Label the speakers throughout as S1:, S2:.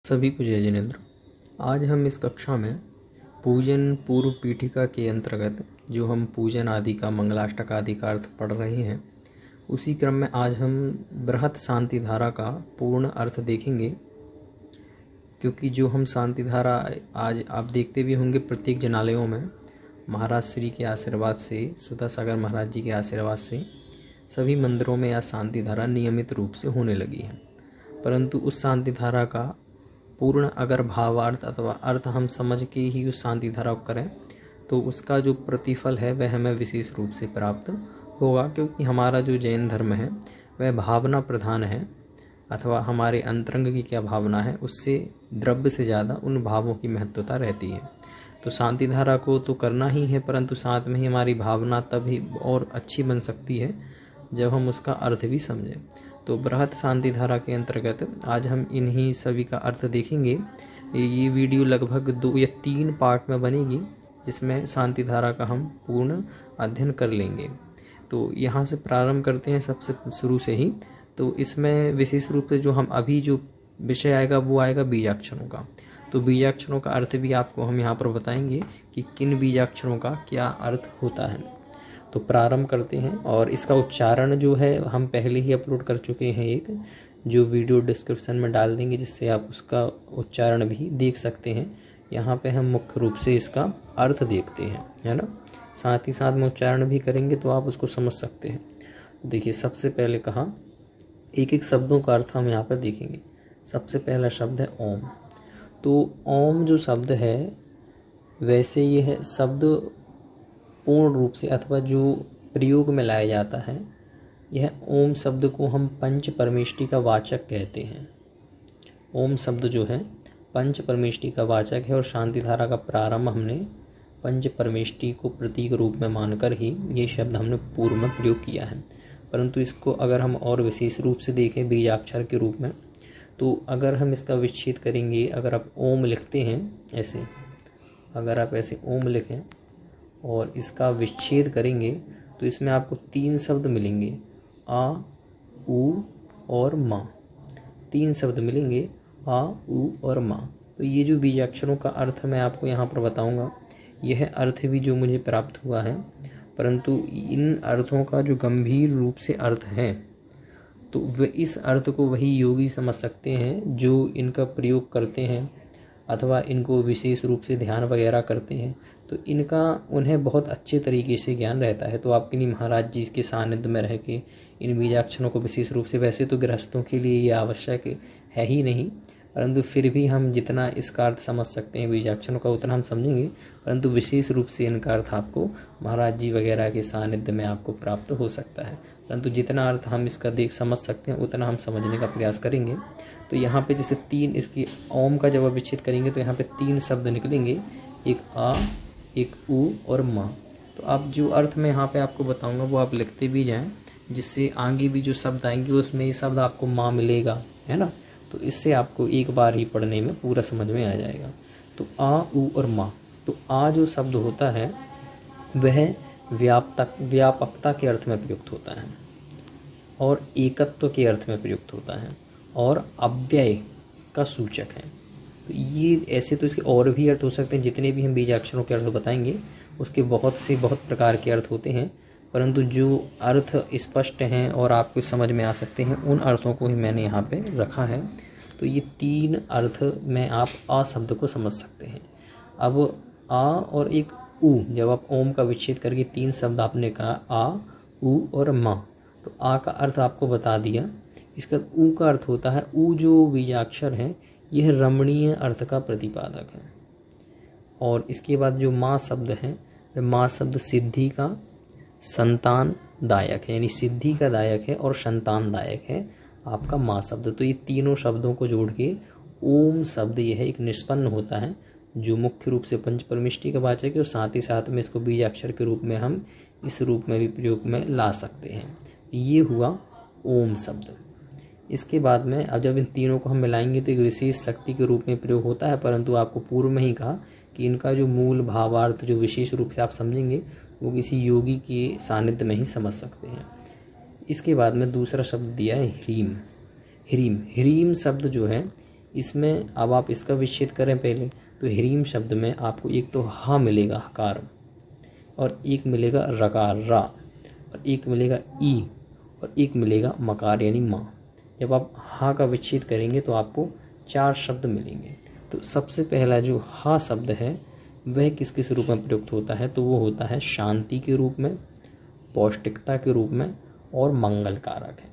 S1: सभी को जय जिनेन्द्र। आज हम इस कक्षा में पूजन पूर्व पीठिका के अंतर्गत जो हम पूजन आदि का मंगलाष्टक आदि का अर्थ पढ़ रहे हैं, उसी क्रम में आज हम बृहत शांति धारा का पूर्ण अर्थ देखेंगे। क्योंकि जो हम शांति धारा आज आप देखते भी होंगे प्रत्येक जनालयों में महाराज श्री के आशीर्वाद से, सुधा सागर महाराज जी के आशीर्वाद से सभी मंदिरों में यह शांति धारा नियमित रूप से होने लगी है। परंतु उस शांति धारा का पूर्ण अगर भावार्थ अथवा अर्थ हम समझ के ही उस शांति धारा को करें तो उसका जो प्रतिफल है वह हमें विशेष रूप से प्राप्त होगा। क्योंकि हमारा जो जैन धर्म है वह भावना प्रधान है, अथवा हमारे अंतरंग की क्या भावना है उससे द्रव्य से ज़्यादा उन भावों की महत्वता रहती है। तो शांति धारा को तो करना ही है, परंतु साथ में ही हमारी भावना तभी और अच्छी बन सकती है जब हम उसका अर्थ भी समझें। तो बृहत शांति धारा के अंतर्गत आज हम इन्हीं सभी का अर्थ देखेंगे। ये वीडियो लगभग 2 या 3 पार्ट में बनेगी, जिसमें शांति धारा का हम पूर्ण अध्ययन कर लेंगे। तो यहाँ से प्रारंभ करते हैं सबसे शुरू से ही। तो इसमें विशेष रूप से जो हम अभी जो विषय आएगा वो आएगा बीजाक्षरों का। तो बीजाक्षरों का अर्थ भी आपको हम यहाँ पर बताएंगे कि किन बीजाक्षरों का क्या अर्थ होता है। तो प्रारंभ करते हैं, और इसका उच्चारण जो है हम पहले ही अपलोड कर चुके हैं, एक जो वीडियो डिस्क्रिप्शन में डाल देंगे, जिससे आप उसका उच्चारण भी देख सकते हैं। यहाँ पे हम मुख्य रूप से इसका अर्थ देखते हैं, है ना। साथ ही साथ में उच्चारण भी करेंगे तो आप उसको समझ सकते हैं। देखिए, सबसे पहले कहा एक एक शब्दों का अर्थ हम यहाँ पर देखेंगे। सबसे पहला शब्द है ओम। तो ओम जो शब्द है, वैसे ये है शब्द पूर्ण रूप से अथवा जो प्रयोग में लाया जाता है, यह ओम शब्द को हम पंच परमेष्टि का वाचक कहते हैं। ओम शब्द जो है पंच परमेष्टि का वाचक है, और शांति धारा का प्रारंभ हमने पंच परमेष्टि को प्रतीक रूप में मानकर ही ये शब्द हमने पूर्व में प्रयोग किया है। परंतु इसको अगर हम और विशेष रूप से देखें बीजाक्षर के रूप में, तो अगर हम इसका विच्छेद करेंगे, अगर आप ओम लिखते हैं ऐसे, अगर आप ऐसे ओम लिखें और इसका विच्छेद करेंगे तो इसमें आपको 3 शब्द मिलेंगे, आ, उ और मा। 3 शब्द मिलेंगे, आ, उ और मा। तो ये जो बीजाक्षरों का अर्थ मैं आपको यहाँ पर बताऊँगा, यह अर्थ भी जो मुझे प्राप्त हुआ है। परंतु इन अर्थों का जो गंभीर रूप से अर्थ है, तो वे इस अर्थ को वही योगी समझ सकते हैं जो इनका प्रयोग करते हैं अथवा इनको विशेष रूप से ध्यान वगैरह करते हैं। तो इनका उन्हें बहुत अच्छे तरीके से ज्ञान रहता है। तो आप किन्हीं महाराज जी के सानिध्य में रह के इन बीजाक्षरों को विशेष रूप से, वैसे तो गृहस्थों के लिए ये आवश्यक है ही नहीं, परंतु फिर भी हम जितना इसका अर्थ समझ सकते हैं बीजाक्षरों का उतना हम समझेंगे। परंतु विशेष रूप से इनका अर्थ आपको महाराज जी वगैरह के सानिध्य में आपको प्राप्त हो सकता है। परंतु जितना अर्थ हम इसका समझ सकते हैं उतना हम समझने का प्रयास करेंगे। तो यहाँ पे जैसे 3 इसकी ओम का जब आप विच्छेद करेंगे तो यहाँ पे 3 शब्द निकलेंगे, एक आ, एक उ और मा। तो आप जो अर्थ मैं यहाँ पे आपको बताऊँगा वो आप लिखते भी जाएँ, जिससे आगे भी जो शब्द आएंगे उसमें ये शब्द आपको माँ मिलेगा, है ना। तो इससे आपको एक बार ही पढ़ने में पूरा समझ में आ जाएगा। तो आ, उ और माँ। तो आ जो शब्द होता है वह व्यापकता के अर्थ में प्रयुक्त होता है, और एकत्व के अर्थ में प्रयुक्त होता है, और अव्यय का सूचक है। तो ये ऐसे तो इसके और भी अर्थ हो सकते हैं। जितने भी हम बीजाक्षरों के अर्थ बताएंगे उसके बहुत प्रकार के अर्थ होते हैं, परंतु जो अर्थ स्पष्ट हैं और आपको समझ में आ सकते हैं उन अर्थों को ही मैंने यहाँ पे रखा है। तो ये 3 अर्थ में आप आ शब्द को समझ सकते हैं। अब आ और एक उ, जब आप ओम का विच्छेद करके 3 शब्द आपने कहा, आ, उ और मा। तो आ का अर्थ आपको बता दिया। इसका उ का अर्थ होता है, उ जो बीजाक्षर है यह रमणीय अर्थ का प्रतिपादक है। और इसके बाद जो माँ शब्द है, वह माँ शब्द सिद्धि का संतान दायक है, यानी सिद्धि का दायक है और संतान दायक है आपका माँ शब्द। तो ये तीनों शब्दों को जोड़ के ओम शब्द यह एक निष्पन्न होता है, जो मुख्य रूप से पंच परमेष्टि का वाचक है, और साथ ही साथ में इसको बीजाक्षर के रूप में हम इस रूप में भी प्रयोग में ला सकते हैं। ये हुआ ओम शब्द। इसके बाद में अब जब इन तीनों को हम मिलाएंगे तो एक विशेष शक्ति के रूप में प्रयोग होता है, परंतु आपको पूर्व में ही कहा कि इनका जो मूल भावार्थ जो विशेष रूप से आप समझेंगे वो किसी योगी के सानिध्य में ही समझ सकते हैं। इसके बाद में दूसरा शब्द दिया है ह्रीम। ह्रीम शब्द जो है इसमें अब आप इसका विच्छेद करें पहले, तो ह्रीम शब्द में आपको एक तो हा मिलेगा हकार, और एक मिलेगा रकार रा, और एक मिलेगा ई, और एक मिलेगा मकार यानी माँ। जब आप हा का विच्छेद करेंगे तो आपको 4 शब्द मिलेंगे। तो सबसे पहला जो हा शब्द है वह किस किस रूप में प्रयुक्त होता है, तो वो होता है शांति के रूप में, पौष्टिकता के रूप में और मंगल कारक है।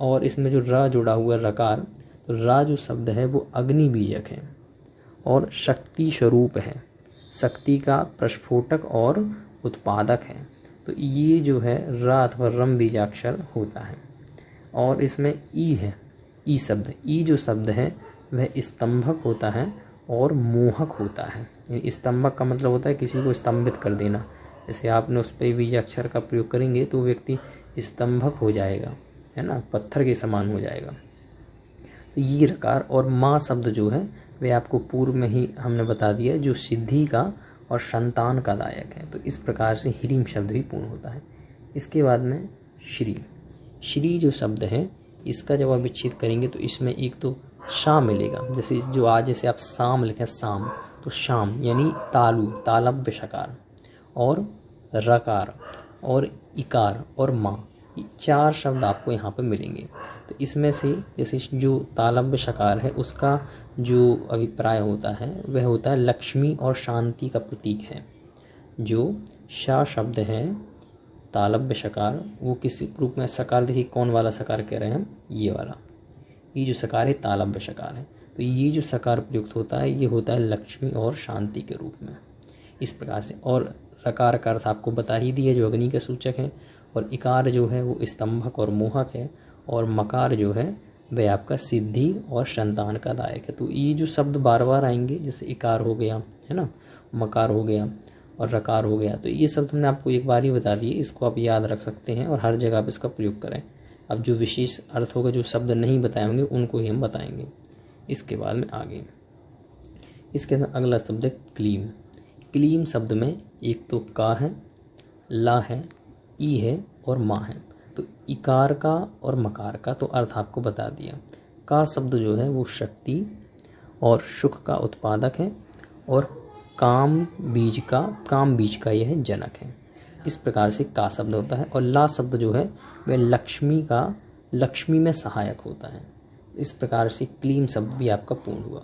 S1: और इसमें जो र जुड़ा हुआ है रकार, तो रा जो शब्द है वो अग्नि बीजक है और शक्ति स्वरूप है, शक्ति का प्रस्फोटक और उत्पादक है। तो ये जो है रा अथवा रम बीजाक्षर होता है। और इसमें ई है, ई शब्द, ई जो शब्द है वह स्तंभक होता है और मोहक होता है। यानी स्तंभक का मतलब होता है किसी को स्तंभित कर देना। जैसे आपने उस पर बीजाक्षर का प्रयोग करेंगे तो व्यक्ति स्तंभक हो जाएगा, है ना, पत्थर के समान हो जाएगा। तो ये रकार। और माँ शब्द जो है वे आपको पूर्व में ही हमने बता दिया, जो सिद्धि का और संतान का दायक है। तो इस प्रकार से ह्रीम शब्द भी पूर्ण होता है। इसके बाद में श्री, श्री जो शब्द है इसका जब आप विच्छेद करेंगे तो इसमें एक तो शाम मिलेगा, जैसे जो आज जैसे आप शाम लिखें शाम, तो शाम यानी तालु, तालव्य शकार, और रकार और इकार और माँ, 4 शब्द आपको यहाँ पे मिलेंगे। तो इसमें से जैसे जो तालव्य शकार है उसका जो अभिप्राय होता है वह होता है लक्ष्मी और शांति का प्रतीक है। जो शा शब्द है तालव्य शकार, वो किस रूप में सकार, देखिए कौन वाला सकार कह रहे हैं हम, ये वाला, ये जो सकार है तालव्य शकार है। तो ये जो सकार प्रयुक्त होता है ये होता है लक्ष्मी और शांति के रूप में, इस प्रकार से। और रकार का अर्थ आपको बता ही दिया, जो अग्नि का सूचक है, और इकार जो है वो स्तंभक और मोहक है, और मकार जो है वह आपका सिद्धि और संतान का दायक है। तो ये जो शब्द बार बार आएंगे, जैसे इकार हो गया, है ना, मकार हो गया और रकार हो गया, तो ये शब्द हमने आपको एक बार ही बता दिए, इसको आप याद रख सकते हैं और हर जगह आप इसका प्रयोग करें। अब जो विशेष अर्थ होगा, जो शब्द नहीं बताए होंगे उनको ही हम बताएंगे इसके बाद में आगे। इसके अंदर अगला शब्द है क्लीम। क्लीम शब्द में एक तो का है, ला है, ई है और माँ है। तो इकार का और मकार का तो अर्थ आपको बता दिया। का शब्द जो है वो शक्ति और सुख का उत्पादक है, और काम बीज का यह जनक है। इस प्रकार से का शब्द होता है। और ला शब्द जो है वह लक्ष्मी में सहायक होता है। इस प्रकार से क्लीम शब्द भी आपका पूर्ण हुआ।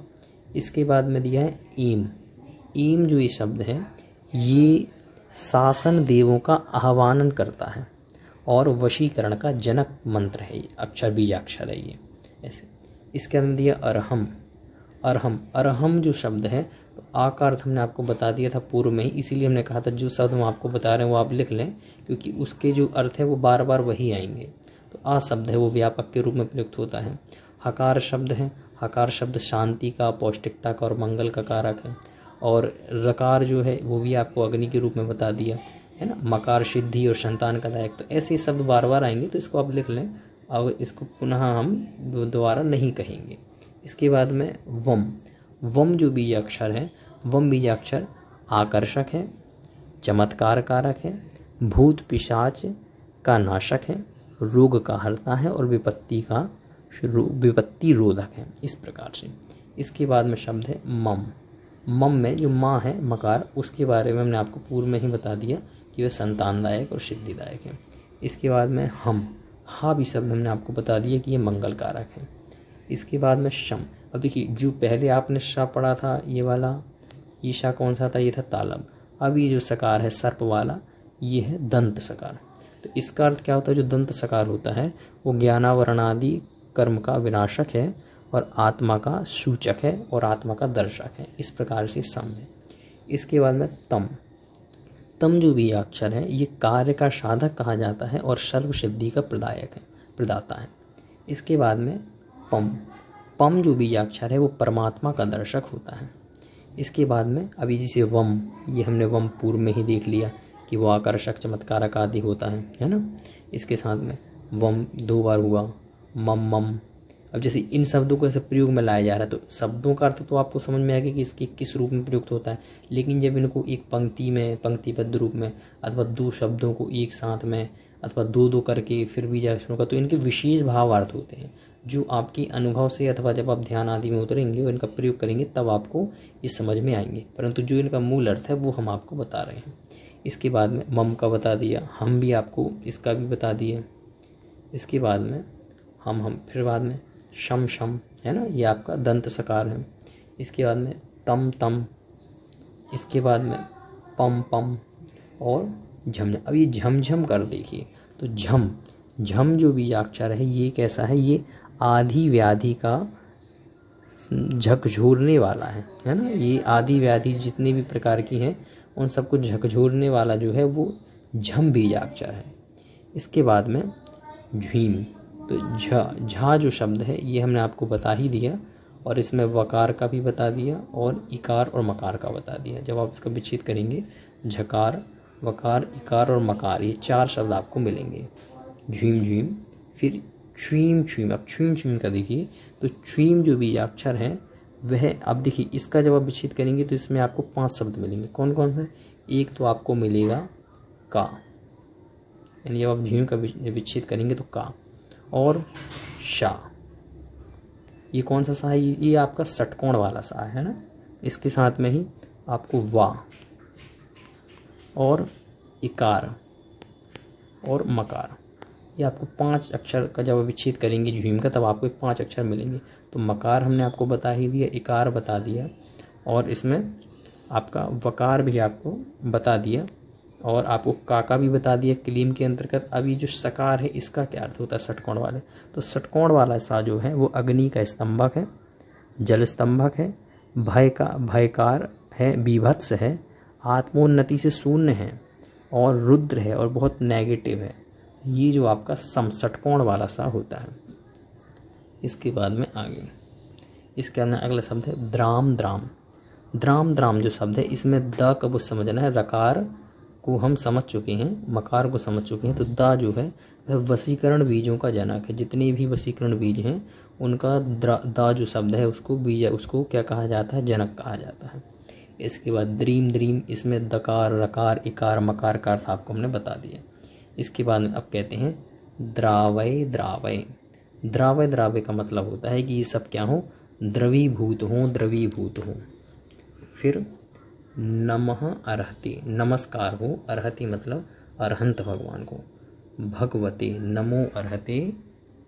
S1: इसके बाद में दिया है ईम। ईम जो ये शब्द है ये शासन देवों का आह्वान करता है और वशीकरण का जनक मंत्र है, ये अक्षर बीजाक्षर है ये ऐसे। इसके अंदर दिया अरहम। अरहम जो शब्द है तो आ का अर्थ हमने आपको बता दिया था पूर्व में ही, इसीलिए हमने कहा था जो शब्द हम आपको बता रहे हैं वो आप लिख लें, क्योंकि उसके जो अर्थ है वो बार बार वही आएंगे। तो आ शब्द है वो व्यापक के रूप में प्रयुक्त होता है। हकार शब्द है, हकार शब्द शांति का, पौष्टिकता का और मंगल का कारक है। और रकार जो है वो भी आपको अग्नि के रूप में बता दिया, है ना, मकार सिद्धि और संतान का दायक। तो ऐसे शब्द बार बार आएंगे तो इसको आप लिख लें, और इसको पुनः हम दोबारा नहीं कहेंगे। इसके बाद में वम जो बीजाक्षर है, वम बीजाक्षर आकर्षक है, चमत्कार कारक है, भूत पिशाच का नाशक है, रोग का हरता है और विपत्ति रोधक है, इस प्रकार से। इसके बाद में शब्द है मम में जो माँ है मकार, उसके बारे में हमने आपको पूर्व में ही बता दिया कि वह संतानदायक और सिद्धिदायक है। इसके बाद में हा भी शब्द हमने आपको बता दिया कि ये मंगल कारक है। इसके बाद में शम। अब देखिए जो पहले आपने शा पढ़ा था ये वाला, ये शा कौन सा था, ये था तालब। अब ये जो सकार है सर्प वाला, ये है दंत सकार। तो इसका अर्थ क्या होता है, जो दंत सकार होता है वो ज्ञानावरणादि कर्म का विनाशक है और आत्मा का सूचक है और आत्मा का दर्शक है, इस प्रकार से सम है। इसके बाद में तम जो भी अक्षर है ये कार्य का साधक कहा जाता है और सर्व सिद्धि का प्रदाता है। इसके बाद में पम जो बीजाक्षर है वो परमात्मा का दर्शक होता है। इसके बाद में अभी जैसे वम, ये हमने वम पूर्व में ही देख लिया कि वो आकर्षक चमत्कारक आदि होता है ना। इसके साथ में वम 2 बार हुआ, मम। अब जैसे इन शब्दों को ऐसे प्रयोग में लाया जा रहा है तो शब्दों का अर्थ तो आपको समझ में आएगा कि इसके किस रूप में प्रयुक्त होता है, लेकिन जब इनको एक पंक्ति में पंक्तिबद्ध रूप में अथवा 2 शब्दों को एक साथ में अथवा 2-2 करके फिर बीजाक्षरों का, तो इनके विशेष भावार्थ होते हैं। जो आपके अनुभव से अथवा जब आप ध्यान आदि में उतरेंगे और इनका प्रयोग करेंगे तब आपको ये समझ में आएंगे, परंतु जो इनका मूल अर्थ है वो हम आपको बता रहे हैं। इसके बाद में मम का बता दिया, हम भी आपको इसका भी बता दिए। इसके बाद में हम फिर बाद में शम शम है ना, ये आपका दंत सकार है। इसके बाद में तम तम, इसके बाद में पम पम और झम झम। अब ये झमझम कर देखिए, तो झम झम जो बीजाक्षर है ये कैसा है, ये आधी व्याधि का झकझोरने वाला है ना। ये आदि व्याधि जितने भी प्रकार की हैं उन सबको झकझोरने वाला जो है वो झम बीजाक्षर है। इसके बाद में झीम, तो झा जो शब्द है ये हमने आपको बता ही दिया, और इसमें वकार का भी बता दिया और इकार और मकार का बता दिया। जब आप इसका विच्छेद करेंगे, झकार, वकार, इकार और मकार, ये 4 शब्द आपको मिलेंगे। झीम झीम, फिर छुईम छुईम। अब छुईम छुईम का देखिए, तो छुईम जो बीजाक्षर है वह, अब देखिए इसका जब आप विच्छेद करेंगे तो इसमें आपको 5 शब्द मिलेंगे। कौन कौन से? एक तो आपको मिलेगा का, यानी जब आप झीम का विच्छेद करेंगे तो का, और शा, ये कौन सा सा है? ये आपका षटकोण वाला सा है ना। इसके साथ में ही आपको वा और इकार और मकार, ये आपको 5 अक्षर का जब विच्छेद करेंगे झीम का तब आपको 5 अक्षर मिलेंगे। तो मकार हमने आपको बता ही दिया, इकार बता दिया, और इसमें आपका वकार भी आपको बता दिया, और आपको काका भी बता दिया क्लीम के अंतर्गत। अब ये जो सकार है इसका क्या अर्थ होता है षटकोण वाले? तो षटकोण वाला सा जो है वो अग्नि का स्तंभक है, जल स्तंभक है, भयकार है, बीभत्स है, आत्मोन्नति से शून्य है, और रुद्र है और बहुत नेगेटिव है। ये जो आपका षटकोण वाला सा होता है। इसके बाद में आगे इसके अंदर अगला शब्द है द्राम द्राम। द्राम द्राम जो शब्द है इसमें द का वो समझना है, रकार को हम समझ चुके हैं, मकार को समझ चुके हैं, तो द जो है वह वशीकरण बीजों का जनक है। जितने भी वशीकरण बीज हैं उनका द जो शब्द है उसको क्या कहा जाता है? जनक कहा जाता है। इसके बाद द्रीम द्रीम, इसमें दकार, रकार, इकार, मकार का अर्थ आपको हमने बता दिया। इसके बाद में अब कहते हैं द्रावय द्रावय। द्रावय द्रावय का मतलब होता है कि ये सब क्या हो? द्रवीभूत हों, द्रवीभूत हों। फिर नमः अर्हति, नमस्कार हो, अर्हति मतलब अरहंत भगवान को। भगवते, नमो अर्हते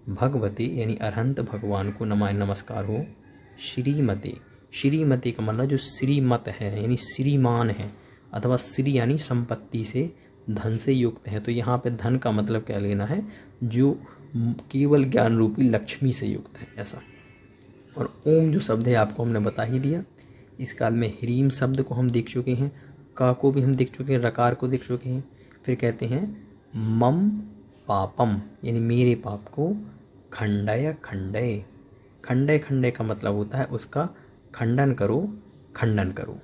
S1: भगवते, यानी अरहंत भगवान को नमस्कार हो। श्रीमते, श्रीमती का मतलब जो श्रीमत है यानी श्रीमान है, अथवा श्री यानी संपत्ति से, धन से युक्त है। तो यहाँ पे धन का मतलब क्या लेना है? जो केवल ज्ञान रूपी लक्ष्मी से युक्त है, ऐसा। और ओम जो शब्द है आपको हमने बता ही दिया। इस काल में ह्रीम शब्द को हम देख चुके हैं, का को भी हम देख चुके हैं, रकार को देख चुके हैं। फिर कहते हैं मम पापम, यानी मेरे पाप को, खंडय खंडय। खंडय खंडय का मतलब होता है उसका खंडन करो, खंडन करो।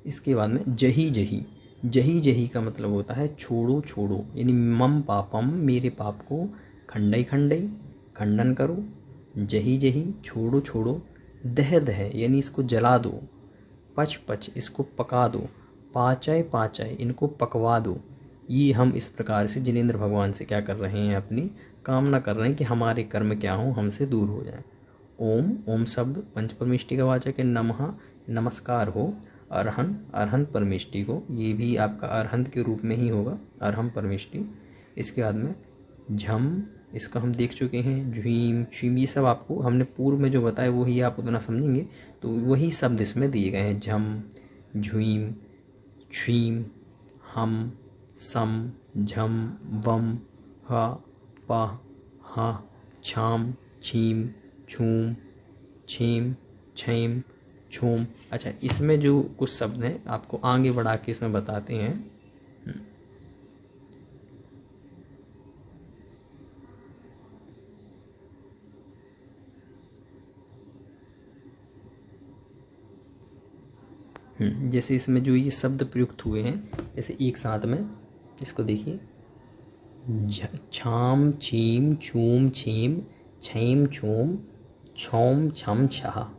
S1: इसके बाद में जही जही, जही जही का मतलब होता है छोड़ो छोड़ो, यानी मम पापम, मेरे पाप को, खंडई खंडई, खंडन करो, जही जही, छोड़ो छोड़ो, दह दह, यानी इसको जला दो, पच पच, इसको पका दो, पाचय पाचय, इनको पकवा दो। ये हम इस प्रकार से जिनेंद्र भगवान से क्या कर रहे हैं? अपनी कामना कर रहे हैं कि हमारे कर्म क्या हो, हमसे दूर हो जाए। ओम, ओम शब्द पंच परमेष्टि का वाचक है। नमः, नमस्कार हो। अरहन, अरहंत परमेष्टि को, ये भी आपका अरहंत के रूप में ही होगा, अरहम परमेष्टि। इसके बाद में झम, इसका हम देख चुके हैं। झीम, छीम, ये सब आपको हमने पूर्व में जो बताया वही आप उतना समझेंगे, तो वही शब्द इसमें दिए गए हैं। झम, झुईम, छीम, हम, सम, झम, वम, हा, पाह, हा, छाम, छीम, छूम, छेम, छैम, छूम। अच्छा, इसमें जो कुछ शब्द हैं आपको आगे बढ़ा के इसमें बताते हैं। जैसे इसमें जो ये शब्द प्रयुक्त हुए हैं, जैसे एक साथ में इसको देखिए, छाम, छीम, छूम, छेम, छैम, छूम, छौम, छम, छहा,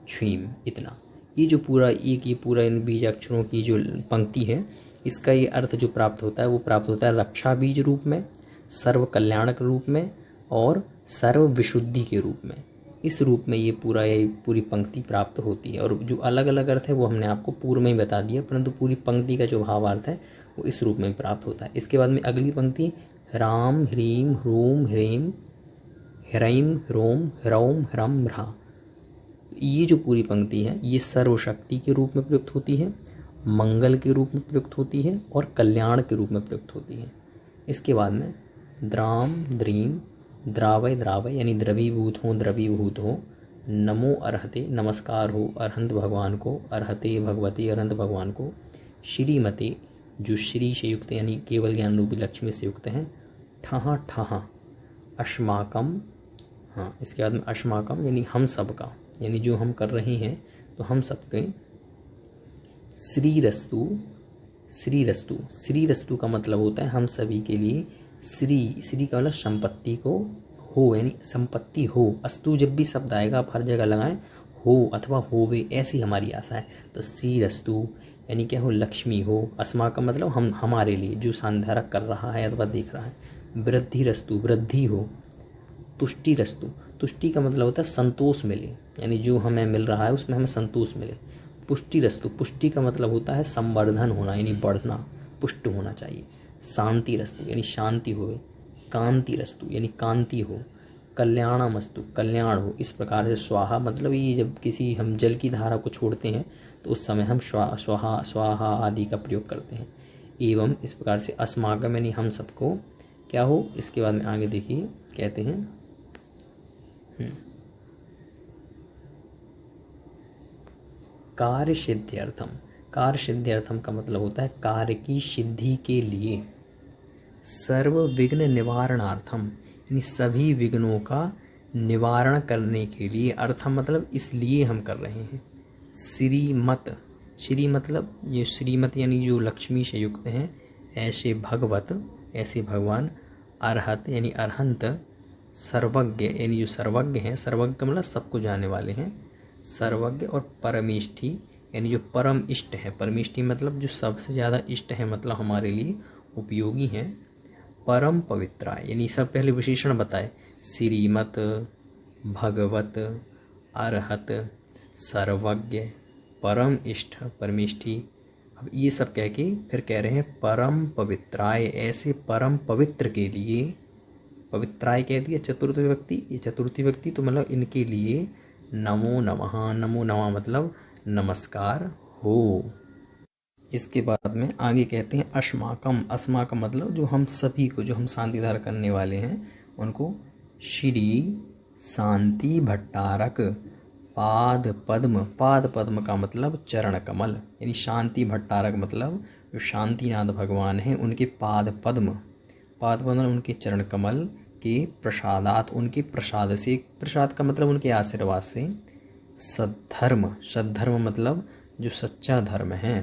S1: छीम, इतना। ये जो पूरा ये पूरा इन बीज अक्षरों की जो पंक्ति है, इसका ये अर्थ जो प्राप्त होता है वो प्राप्त होता है रक्षा बीज रूप में, सर्व कल्याणक रूप में और सर्व विशुद्धि के रूप में, इस रूप में ये पूरी पंक्ति प्राप्त होती है। और जो अलग अलग अर्थ है वो हमने आपको पूर्व में ही बता दिया, परंतु पूरी पंक्ति का जो भावार्थ है वो इस रूप में प्राप्त होता है। इसके बाद में अगली पंक्ति राम ह्रीम ह्रूम ह्रीम ह्रैम ह्रोम ह्रौम ह्रम ह्रा, ये जो पूरी पंक्ति है ये सर्वशक्ति के रूप में प्रयुक्त होती है, मंगल के रूप में प्रयुक्त होती है और कल्याण के रूप में प्रयुक्त होती है। इसके बाद में द्राम द्रीम द्रावय द्रावय यानी द्रवीभूत हो, नमो अर्हते नमस्कार हो अरहंत भगवान को, अर्हते भगवते अरहंत भगवान को, श्रीमते जो श्री से युक्त यानी केवल ज्ञान रूपी लक्ष्मी से युक्त हैं, ठहा ठहा अस्माकम, हाँ इसके बाद में अस्माकम यानी हम सब का, यानी जो हम कर रहे हैं तो हम सबके, श्रीरस्तु श्रीरस्तु श्रीरस्तु का मतलब होता है हम सभी के लिए, श्री का मतलब संपत्ति को हो यानी संपत्ति हो, अस्तु जब भी शब्द आएगा आप हर जगह लगाएं हो अथवा होवे, ऐसी हमारी आशा है। तो श्रीरस्तु यानी क्या हो, लक्ष्मी हो, अस्मा का मतलब हम हमारे लिए जो संध्यारक कर रहा है अथवा देख रहा है, वृद्धिरस्तु वृद्धि हो, तुष्टिरस्तु तुष्टि का मतलब होता है संतोष मिले, यानी जो हमें मिल रहा है उसमें हमें संतोष मिले, पुष्टिरस्तु पुष्टि का मतलब होता है संवर्धन होना यानी बढ़ना, पुष्ट होना चाहिए, शांतिरस्तु यानी शांति होवे, कांतिरस्तु यानी कांति हो, कल्याणमस्तु कल्याण हो। इस प्रकार से स्वाहा मतलब ये जब किसी हम जल की धारा को छोड़ते हैं तो उस समय हम स्वाहा स्वाहा आदि का प्रयोग करते हैं। एवं इस प्रकार से अस्माकम यानी हम सबको क्या हो। इसके बाद में आगे देखिए कहते हैं कार्य सिद्ध्यर्थम, कार्य सिद्ध्यर्थम का मतलब होता है कार्य की सिद्धि के लिए, सर्व विघ्न निवारणार्थम यानी सभी विघ्नों का निवारण करने के लिए, अर्थम मतलब इसलिए हम कर रहे हैं। श्रीमत, श्री मतलब ये श्रीमत यानी जो लक्ष्मी से युक्त हैं, ऐसे भगवत ऐसे भगवान, अरहत यानी अरहंत, सर्वज्ञ यानी जो सर्वज्ञ हैं, सर्वज्ञ का मतलब सबको जानने वाले हैं, सर्वज्ञ, और परमेष्ठी यानी जो परम इष्ट है, परमेष्ठी मतलब जो सबसे ज़्यादा इष्ट है मतलब हमारे लिए उपयोगी हैं, परम पवित्रा यानी सब पहले विशेषण बताए, श्रीमत, भगवत, अरहत, सर्वज्ञ, परम इष्ट, परमेष्ठी। अब ये सब कह के फिर कह रहे हैं परम पवित्राय, ऐसे परम पवित्र के लिए, पवित्राय कह दिया चतुर्थ विभक्ति, ये चतुर्थी विभक्ति तो मतलब इनके लिए नमो नमः, नमो नमः मतलब नमस्कार हो। इसके बाद में आगे कहते हैं अस्माकम, अस्माकम मतलब जो हम सभी को, जो हम शांति धार करने वाले हैं उनको, श्री शांति भट्टारक पाद पद्म, पाद पद्म का मतलब चरण कमल यानी शांति भट्टारक मतलब जो शांतिनाथ भगवान हैं उनके पाद पद्म, पाद पद्म उनके चरण कमल के प्रसादात, उनके प्रसाद से, प्रसाद का मतलब उनके आशीर्वाद से, सद्धर्म, सद्धर्म मतलब जो सच्चा धर्म है,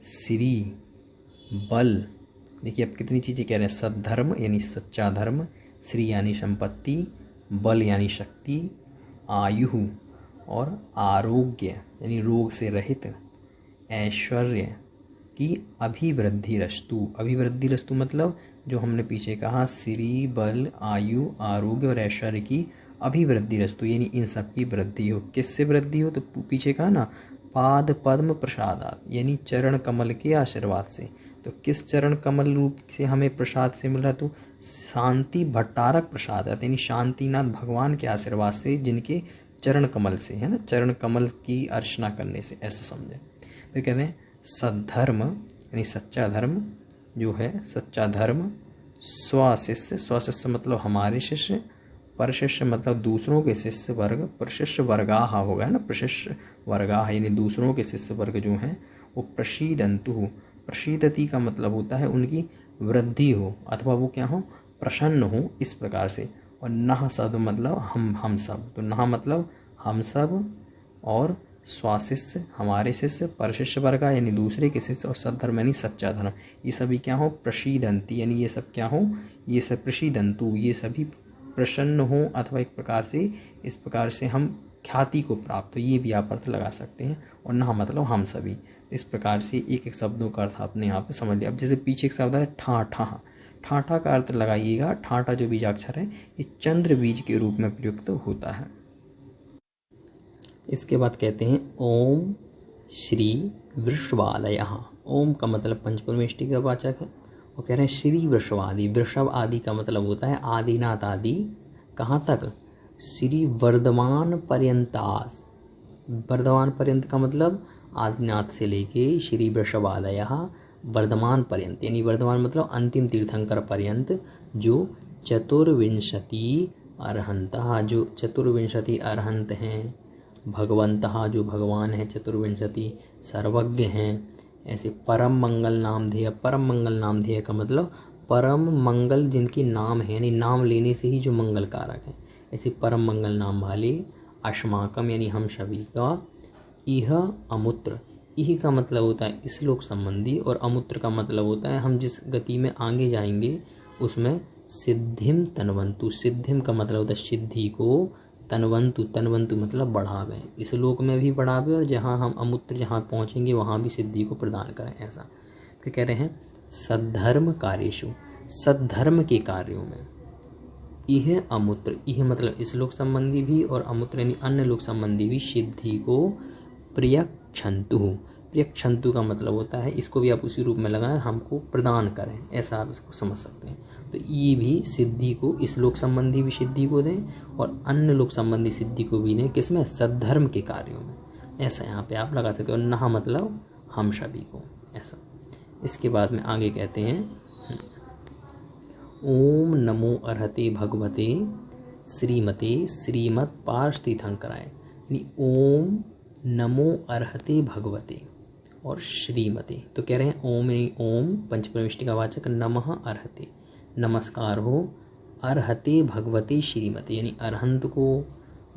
S1: श्री बल, देखिए आप कितनी चीज़ें कह रहे हैं, सद्धर्म यानी सच्चा धर्म, श्री यानी संपत्ति, बल यानी शक्ति, आयु और आरोग्य यानी रोग से रहित, ऐश्वर्य की अभिवृद्धि रस्तु, अभिवृद्धि रस्तु मतलब जो हमने पीछे कहा, श्री बल आयु आरोग्य और ऐश्वर्य की अभिवृद्धि रस्तु यानी इन सब की वृद्धि हो। किससे वृद्धि हो, तो पीछे कहा ना पाद पद्म प्रसादात यानी चरण कमल के आशीर्वाद से। तो किस चरण कमल रूप से हमें प्रसाद से मिल रहा है, तो शांति भट्टारक प्रसाद यानी शांतिनाथ भगवान के आशीर्वाद से, जिनके चरण कमल से है ना, चरण कमल की अर्चना करने से, ऐसा समझे। फिर कहते हैं सद्धर्म यानी सच्चा धर्म जो है, सच्चा धर्म, स्वशिष्य, स्वशिष्य मतलब हमारे शिष्य, परशिष्य मतलब दूसरों के शिष्य वर्ग, प्रशिष्य वर्गाह होगा ना, प्रशिष्य वर्गाह यानी दूसरों के शिष्य वर्ग जो हैं वो प्रसीदंतु, प्रसीदति का मतलब होता है उनकी वृद्धि हो अथवा वो क्या हो, प्रसन्न हो, इस प्रकार से। और नह शब्द मतलब हम सब, तो नह मतलब हम सब, और स्वाशिष्य हमारे शिष्य, परशिष्य वर्गा यानी दूसरे के शिष्य, और सद्धर्म यानी सच्चा धर्म, ये सभी क्या हो, प्रसीदंती यानी ये सब क्या हो, ये सब प्रसीदंतु ये सभी प्रसन्न हो अथवा एक प्रकार से, इस प्रकार से हम ख्याति को प्राप्त हो, ये भी आप अर्थ लगा सकते हैं। और नह मतलब हम सभी, इस प्रकार से एक एक शब्दों का अर्थ आपने यहाँ पे समझ लिया। अब जैसे पीछे एक शब्द है ठा ठा, ठाठा का अर्थ लगाइएगा, ठाठा जो बीजाक्षर है ये चंद्र बीज के रूप में प्रयुक्त होता है। इसके बाद कहते हैं ओम श्री वृषभादयः। ओम का मतलब पंचपरमेष्टि का वाचक है और कह रहे हैं श्री वृषभादि। वृषभ आदि का मतलब होता है आदिनाथ आदि। कहाँ तक? श्री वर्धमान पर्यंतास। वर्धमान पर्यंत का मतलब आदिनाथ से लेके श्री वृषभादयः वर्धमान पर्यंत, यानी वर्धमान मतलब अंतिम तीर्थंकर पर्यंत, जो चतुर्विंशति अरहंतः, जो चतुर्विंशति अरहंत हैं, भगवंतः जो भगवान हैं चतुर्विंशति, सर्वज्ञ हैं, ऐसे परम मंगल नामधेय। परम मंगल नामधेय का मतलब परम मंगल जिनकी नाम है, यानी नाम लेने से ही जो मंगल कारक है, ऐसे परम मंगल नाम वाले अस्माकम यानी हम सभी का, इह अमूत्र। इह का मतलब होता है इस लोक संबंधी और अमूत्र का मतलब होता है हम जिस गति में आगे जाएंगे उसमें सिद्धिम तनवंतु। सिद्धिम का मतलब होता है सिद्धि को, तनवंतु, तनवंतु मतलब बढ़ावे, इस लोक में भी बढ़ावे और जहाँ हम अमूत्र जहाँ पहुँचेंगे वहाँ भी सिद्धि को प्रदान करें। ऐसा फिर कह रहे हैं सद्धर्म कार्येषु, सद्धर्म के कार्यों में। यह अमूत्र, यह मतलब इस लोक संबंधी भी और अमूत्र यानी अन्य लोक संबंधी भी सिद्धि को प्रियक्षन्तु। प्रियक्षन्तु का मतलब होता है, इसको भी आप उसी रूप में लगाएं, हमको प्रदान करें, ऐसा आप इसको समझ सकते हैं। तो ये भी सिद्धि को, इस लोक संबंधी भी सिद्धि को दें और अन्य लोक संबंधी सिद्धि को भी दें, किसमें? सद्धर्म के कार्यों में। ऐसा यहाँ पे आप लगा सकते हो। नहा मतलब हम सभी को, ऐसा। इसके बाद में आगे कहते हैं ओम नमो अर्हते भगवते श्रीमते श्रीमत् पार्षतीर्थंकराय, यानी ओम नमो अर्हते भगवते और श्रीमते। तो कह रहे हैं ओम यानी ओम पंचपरमेष्टि का वाचक, नमः अर्हते नमस्कार हो, अर्हते भगवते श्रीमते यानी अरहंत को,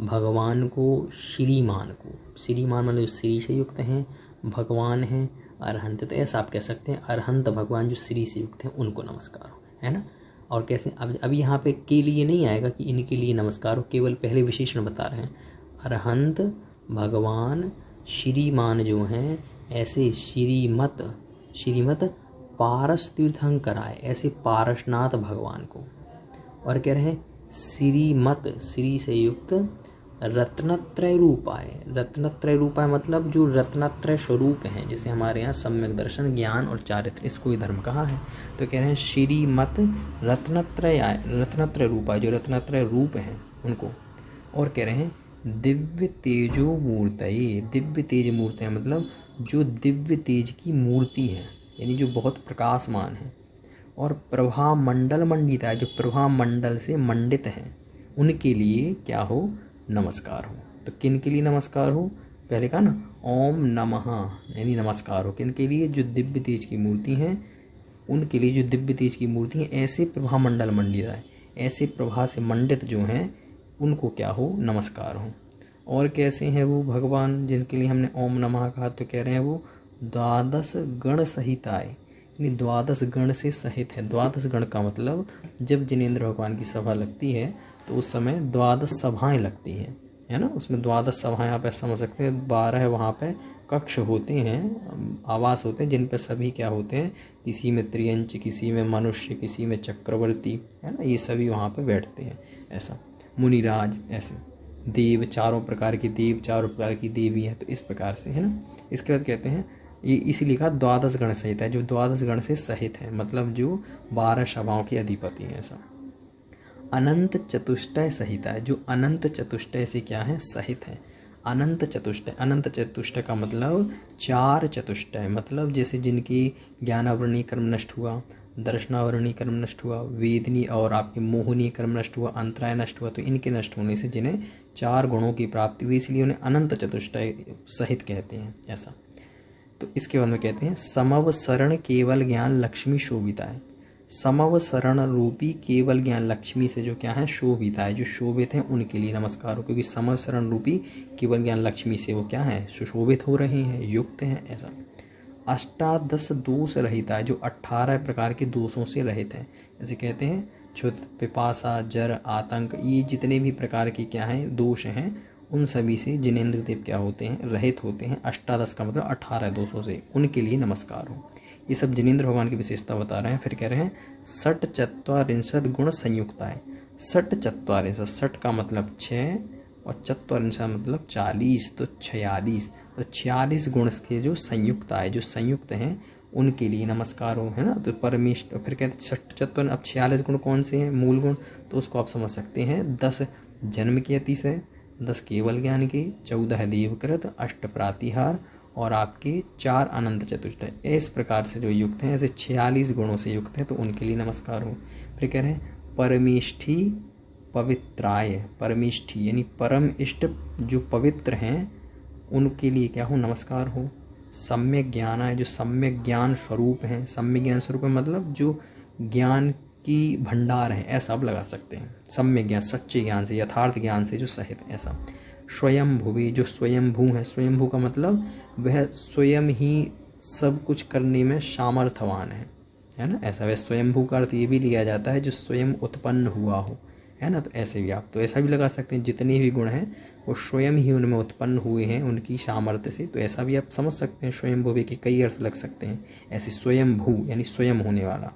S1: भगवान को, श्रीमान को। श्रीमान मतलब श्री से युक्त हैं, भगवान हैं, अरहंत। तो ऐसा आप कह सकते हैं अरहंत भगवान जो श्री से युक्त हैं उनको नमस्कार हो, है ना। और कैसे अब यहाँ पे के लिए नहीं आएगा कि इनके लिए नमस्कार हो, केवल पहले विशेषण बता रहे हैं। अरहंत भगवान श्रीमान जो हैं ऐसे श्रीमत पारस तीर्थंकराय, ऐसे पारसनाथ भगवान को। और कह रहे हैं श्रीमत, श्री से युक्त रत्नत्रय रूपाय। रत्नत्रय रूपाय मतलब जो रत्नत्रय स्वरूप हैं, जैसे हमारे यहाँ सम्यक दर्शन, ज्ञान और चारित्र, इसको ही धर्म कहा है। तो कह रहे हैं श्रीमत रत्नत्रय रूपाय, जो रत्नत्रय रूप हैं उनको। और कह रहे हैं दिव्य तेजो मूर्तये। दिव्य तेज मूर्ति मतलब जो दिव्य तेज की मूर्ति है, यानी जो बहुत प्रकाशमान है। और प्रभा मंडल मंडित है, जो प्रभा मंडल से मंडित हैं, उनके लिए क्या हो? नमस्कार हो। तो किन के लिए नमस्कार हो? पहले कहा ना ओम नमः यानी नमस्कार हो। किन के लिए? जो दिव्य तेज की मूर्ति हैं उनके लिए, जो दिव्य तेज की मूर्ति हैं, ऐसे प्रभा मंडल मंडित है, ऐसे प्रभा से मंडित जो हैं उनको क्या हो? नमस्कार हो। और कैसे हैं वो भगवान जिनके लिए हमने ओम नमः कहा? तो कह रहे हैं वो द्वादश गण सहिताय, यानी द्वादश गण से सहित है। द्वादश गण का मतलब जब जिनेंद्र भगवान की सभा लगती है तो उस समय द्वादश सभाएं लगती हैं, है ना। उसमें द्वादश सभाएं आप ऐसा समझ सकते हैं, 12 वहाँ पे कक्ष होते हैं, आवास होते हैं, जिन पे सभी क्या होते हैं, किसी में त्रियंच, किसी में मनुष्य, किसी में चक्रवर्ती, है ना, ये सभी वहाँ पे बैठते हैं। ऐसा मुनिराज, ऐसे देव, चारों प्रकार के देव, चारों प्रकार की देवी हैं। तो इस प्रकार से, है ना। इसके बाद कहते हैं ये इसीलिए कहा द्वादश गण सहित है, जो द्वादश गण से सहित है, मतलब जो 12 सभाओं के अधिपति हैं। ऐसा अनंत चतुष्टय सहित है, जो अनंत चतुष्टय से क्या है? सहित है। अनंत चतुष्टय, अनंत चतुष्टय का मतलब 4 चतुष्टय, मतलब जैसे जिनकी ज्ञानावरणीय कर्म नष्ट हुआ, दर्शनावरणीय कर्म नष्ट हुआ, वेदनी और आपके मोहनीय कर्म नष्ट हुआ, अंतराय नष्ट हुआ, तो इनके नष्ट होने से जिन्हें 4 गुणों की प्राप्ति हुई, इसलिए उन्हें अनंत चतुष्टय सहित कहते हैं। ऐसा। तो इसके बाद में कहते हैं समवसरण केवल ज्ञान लक्ष्मी शोभिता है। समवसरण रूपी केवल ज्ञान लक्ष्मी से जो क्या है? शोभिता है, जो शोभित हैं उनके लिए नमस्कार हो, क्योंकि समवसरण रूपी केवल ज्ञान लक्ष्मी से वो क्या है? सुशोभित हो रहे हैं, युक्त हैं। ऐसा। अष्टादश दोष रहित है, जो 18 प्रकार के दोषों से रहित है। जैसे कहते हैं क्षुध, पिपासा, जर, आतंक, ये जितने भी प्रकार के क्या हैं? दोष हैं, उन सभी से जिनेंद्र देव क्या होते हैं? रहित होते हैं। अष्टादश का मतलब 18 दोषों से, उनके लिए नमस्कार हो। ये सब जिनेंद्र भगवान की विशेषता बता रहे हैं। फिर कह रहे हैं षट चत्वारिंशत् गुण संयुक्ताय। षट चत्वारिंशत्, षट का मतलब 6 और चत्वारिंशत् मतलब 40, तो 46। तो 46 गुण के जो संयुक्त आए, जो संयुक्त हैं, उनके लिए नमस्कार हो, है ना। तो परमेश्वर, फिर कहते हैं षट चत्वर, अब 46 गुण कौन से हैं मूल गुण, तो उसको आप समझ सकते हैं। 10 जन्म के अतिशय, 10 केवल ज्ञान के, 14 देवकृत, 8 प्रातिहार और आपके 4 अनंत चतुष्टय। इस प्रकार से जो युक्त हैं, ऐसे 46 गुणों से युक्त है, तो उनके लिए नमस्कार हो। फिर कह रहे हैं परमेष्ठी पवित्राय। परमेष्ठी यानी परम इष्ट जो पवित्र हैं, उनके लिए क्या हो, नमस्कार हो। सम्यक ज्ञान है, जो सम्यक ज्ञान स्वरूप हैं। सम्यक ज्ञान स्वरूप है मतलब जो ज्ञान की भंडार है, ऐसा आप लगा सकते हैं। सम्यक ज्ञान, सच्चे ज्ञान से, यथार्थ ज्ञान से जो सहित, ऐसा। स्वयंभुवे, जो स्वयंभू है। स्वयंभू का मतलब वह स्वयं ही सब कुछ करने में सामर्थ्यवान है ना, ऐसा। वह स्वयंभू का अर्थ ये भी लिया जाता है जो स्वयं उत्पन्न हुआ हो, है ना। तो ऐसे भी आप तो ऐसा भी लगा सकते हैं, जितने भी गुण हैं वो स्वयं ही उनमें उत्पन्न हुए हैं उनकी सामर्थ्य से, तो ऐसा भी आप समझ सकते हैं। स्वयंभुवे के कई अर्थ लग सकते हैं ऐसे। स्वयंभू यानी स्वयं होने वाला।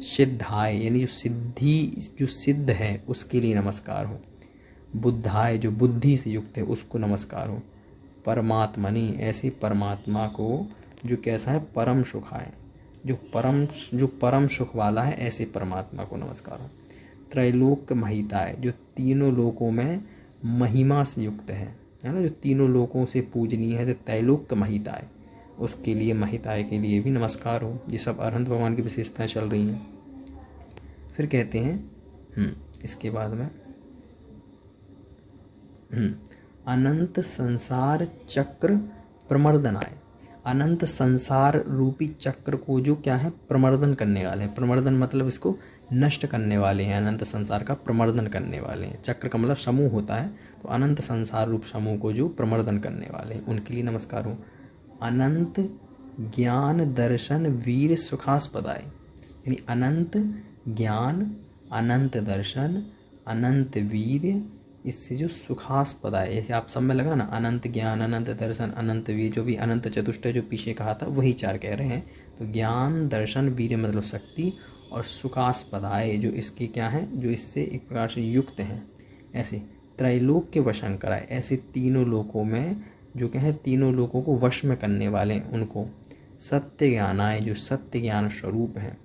S1: सिद्धाय यानी जो सिद्धि, जो सिद्ध है, उसके लिए नमस्कार हो। बुद्धाय, जो बुद्धि से युक्त है, उसको नमस्कार हो। परमात्मनि, ऐसे परमात्मा को जो कैसा है, परम सुख है, जो परम सुख वाला है, ऐसे परमात्मा को नमस्कार हो। त्रैलोक्य महिताय, जो तीनों लोकों में महिमा से युक्त है ना, जो तीनों लोकों से पूजनीय है, जो त्रैलोक्य महिताय, उसके लिए, महिताय के लिए भी नमस्कार हो। ये सब अरहंत भगवान की विशेषताएं चल रही हैं। फिर कहते हैं इसके बाद में अनंत संसार चक्र प्रमर्दनाय। अनंत संसार रूपी चक्र को जो क्या है, प्रमर्दन करने वाले हैं। प्रमर्दन मतलब इसको नष्ट करने वाले हैं, अनंत संसार का प्रमर्दन करने वाले हैं। चक्र का मतलब समूह होता है, तो अनंत संसार रूप समूह को जो प्रमर्दन करने वाले हैं, उनके लिए नमस्कार हो। अनंत ज्ञान दर्शन वीर सुखास्पदाय, यानी अनंत ज्ञान, अनंत दर्शन, अनंत वीर, इससे जो सुखास्पद है, जैसे आप सब में लगा ना, अनंत ज्ञान, अनंत दर्शन, अनंत वीर, जो भी अनंत चतुष्टय जो पीछे कहा था वही 4 कह रहे हैं। तो ज्ञान दर्शन वीर मतलब शक्ति, और सुखास्पदाय जो इसके क्या है, जो इससे एक प्रकार से युक्त हैं, ऐसे त्रैलोक के वशन कराए, ऐसे तीनों लोकों में जो क्या है, तीनों लोकों को वश में करने वाले उनको। सत्य ज्ञानाय, जो सत्य ज्ञान स्वरूप है,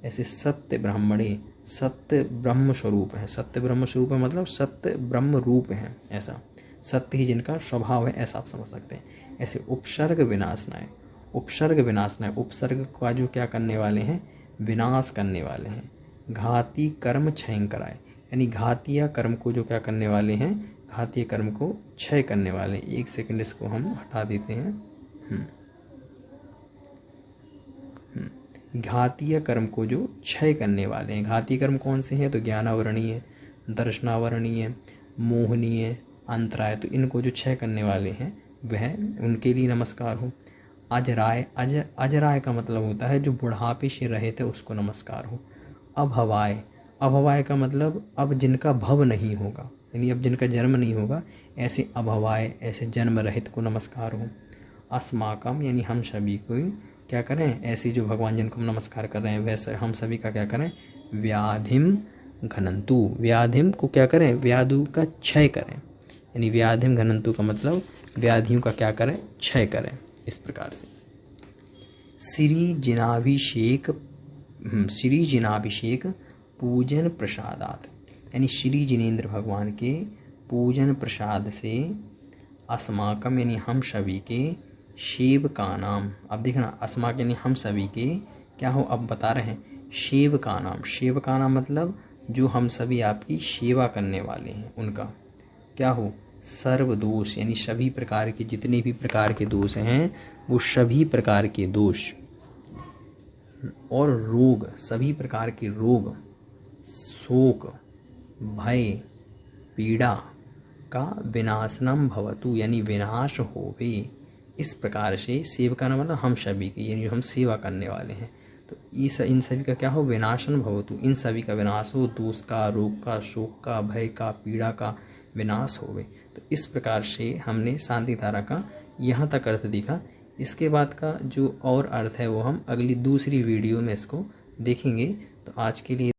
S1: ऐसे सत्य ब्रह्मणे, सत्य ब्रह्म स्वरूप है। सत्य ब्रह्म स्वरूप है मतलब सत्य ब्रह्म रूप है, ऐसा। सत्य ही जिनका स्वभाव है, ऐसा आप समझ सकते हैं। ऐसे उपसर्ग विनाशनाय, उपसर्ग विनाशनाय, उपसर्ग का जो क्या करने वाले हैं, विनाश करने वाले हैं। घाती कर्म क्षय कराए, यानी घातीय कर्म को जो क्या करने वाले हैं, घातीय कर्म को क्षय करने वाले। 1 सेकंड इसको हम हटा देते हैं। घातीय कर्म को जो क्षय करने वाले हैं। घातीय कर्म कौन से हैं, तो ज्ञानावरणीय, दर्शनावरणीय, मोहनीय, अंतराय, तो इनको जो क्षय करने वाले हैं वह, उनके लिए नमस्कार हो। अजराय, अजराय का मतलब होता है जो बुढ़ापे से रहित है, उसको नमस्कार हो। अभवाय, अभवाय का मतलब अब जिनका भव नहीं होगा, यानी अब जिनका जन्म नहीं होगा, ऐसे अभवाय, ऐसे जन्म रहित को नमस्कार हो। अस्माकम, यानी हम सभी को क्या करें, ऐसी जो भगवान जिनको हम नमस्कार कर रहे हैं, वैसे हम सभी का क्या करें, व्याधिम घनंतु, व्याधिम को क्या करें, व्याधु का क्षय करें, यानी व्याधिम घनंतु का मतलब व्याधियों का क्या करें, क्षय करें। इस प्रकार से श्री जिनाभिषेक पूजन प्रसादात, यानी श्री जिनेंद्र भगवान के पूजन प्रसाद से अस्माकम, यानी हम सभी के, शिव का नाम, अब देखना अस्माक यानी हम सभी के क्या हो, अब बता रहे हैं शिव का नाम। शिव का नाम मतलब जो हम सभी आपकी सेवा करने वाले हैं, उनका क्या हो, सर्व दोष, यानी सभी प्रकार के जितने भी प्रकार के दोष हैं, वो सभी प्रकार के दोष और रोग, सभी प्रकार के रोग, शोक, भय, पीड़ा का विनाशनम भवतु, यानी विनाश होवे। इस प्रकार से सेवका नाम मतलब हम सभी के, यानी जो हम सेवा करने वाले हैं, तो इन सभी का क्या हो, विनाशन भवतु, इन सभी का विनाश हो, दोष का, रोग का, शोक का, भय का, पीड़ा का विनाश होवे। तो इस प्रकार से हमने शांति धारा का यहाँ तक अर्थ देखा इसके बाद का जो और अर्थ है वो हम अगली दूसरी वीडियो में इसको देखेंगे। तो आज के लिए